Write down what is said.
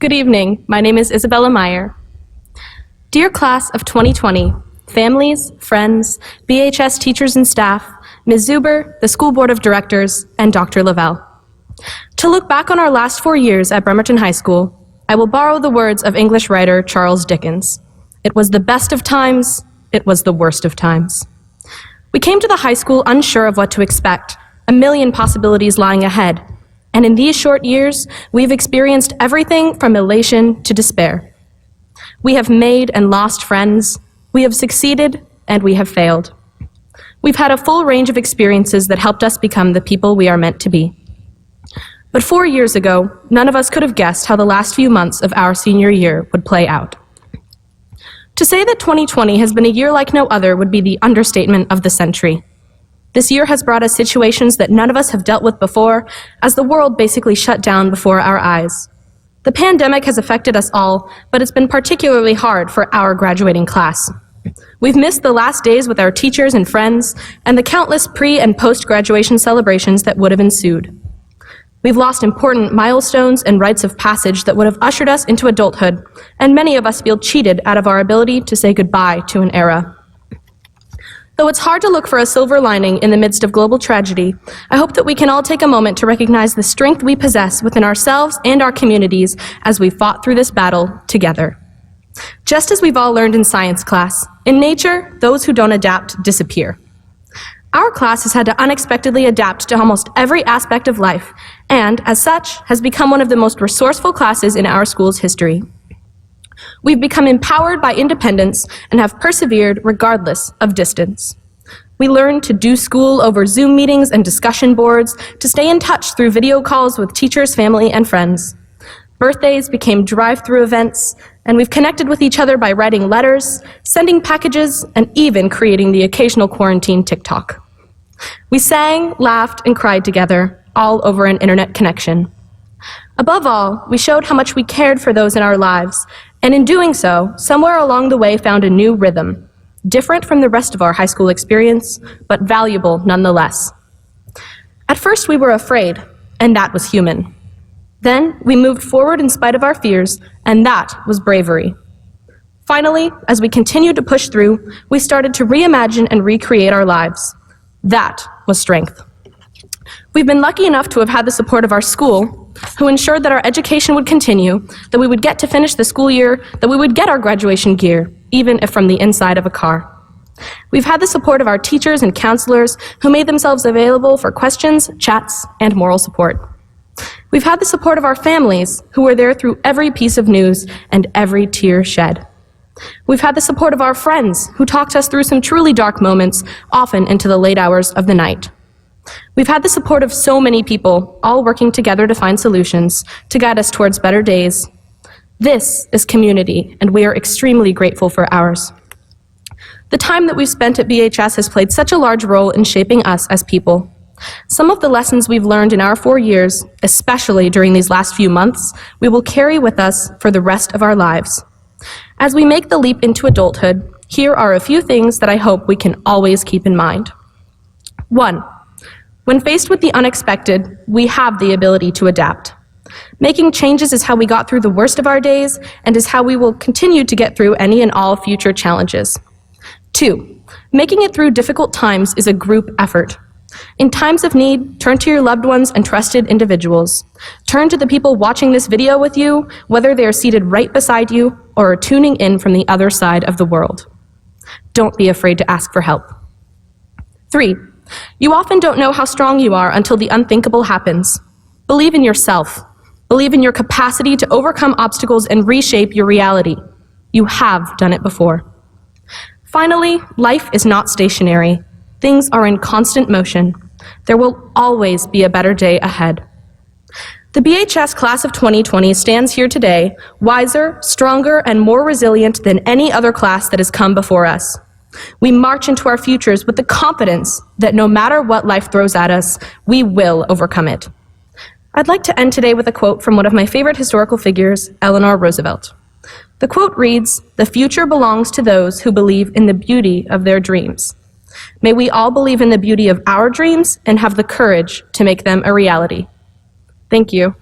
Good evening. My name is Isabella Meyer. Dear class of 2020, families, friends, BHS teachers and staff, Ms. Zuber, the school board of directors, and Dr. Lavelle. To look back on our last 4 years at Bremerton High School, I will borrow the words of English writer Charles Dickens. It was the best of times, it was the worst of times. We came to the high school unsure of what to expect, a million possibilities lying ahead. And in these short years, we've experienced everything from elation to despair. We have made and lost friends, we have succeeded, and we have failed. We've had a full range of experiences that helped us become the people we are meant to be. But 4 years ago, none of us could have guessed how the last few months of our senior year would play out. To say that 2020 has been a year like no other would be the understatement of the century. This year has brought us situations that none of us have dealt with before, as the world basically shut down before our eyes. The pandemic has affected us all, but it's been particularly hard for our graduating class. We've missed the last days with our teachers and friends, and the countless pre- and post-graduation celebrations that would have ensued. We've lost important milestones and rites of passage that would have ushered us into adulthood, and many of us feel cheated out of our ability to say goodbye to an era. Though it's hard to look for a silver lining in the midst of global tragedy, I hope that we can all take a moment to recognize the strength we possess within ourselves and our communities as we fought through this battle together. Just as we've all learned in science class, in nature, those who don't adapt disappear. Our class has had to unexpectedly adapt to almost every aspect of life, and, as such, has become one of the most resourceful classes in our school's history. We've become empowered by independence and have persevered regardless of distance. We learned to do school over Zoom meetings and discussion boards, to stay in touch through video calls with teachers, family, and friends. Birthdays became drive-through events, and we've connected with each other by writing letters, sending packages, and even creating the occasional quarantine TikTok. We sang, laughed, and cried together, all over an internet connection. Above all, we showed how much we cared for those in our lives, and in doing so, somewhere along the way found a new rhythm, different from the rest of our high school experience, but valuable nonetheless. At first, we were afraid, and that was human. Then, we moved forward in spite of our fears, and that was bravery. Finally, as we continued to push through, we started to reimagine and recreate our lives. That was strength. We've been lucky enough to have had the support of our school, who ensured that our education would continue, that we would get to finish the school year, that we would get our graduation gear, even if from the inside of a car. We've had the support of our teachers and counselors, who made themselves available for questions, chats, and moral support. We've had the support of our families, who were there through every piece of news and every tear shed. We've had the support of our friends, who talked us through some truly dark moments, often into the late hours of the night. We've had the support of so many people, all working together to find solutions, to guide us towards better days. This is community, and we are extremely grateful for ours. The time that we've spent at BHS has played such a large role in shaping us as people. Some of the lessons we've learned in our 4 years, especially during these last few months, we will carry with us for the rest of our lives. As we make the leap into adulthood, here are a few things that I hope we can always keep in mind. 1. When faced with the unexpected, we have the ability to adapt. Making changes is how we got through the worst of our days and is how we will continue to get through any and all future challenges. 2. Making it through difficult times is a group effort. In times of need, turn to your loved ones and trusted individuals. Turn to the people watching this video with you, whether they are seated right beside you or are tuning in from the other side of the world. Don't be afraid to ask for help. 3. You often don't know how strong you are until the unthinkable happens. Believe in yourself. Believe in your capacity to overcome obstacles and reshape your reality. You have done it before. Finally, life is not stationary. Things are in constant motion. There will always be a better day ahead. The BHS class of 2020 stands here today, wiser, stronger, and more resilient than any other class that has come before us. We march into our futures with the confidence that no matter what life throws at us, we will overcome it. I'd like to end today with a quote from one of my favorite historical figures, Eleanor Roosevelt. The quote reads, "The future belongs to those who believe in the beauty of their dreams." May we all believe in the beauty of our dreams and have the courage to make them a reality. Thank you.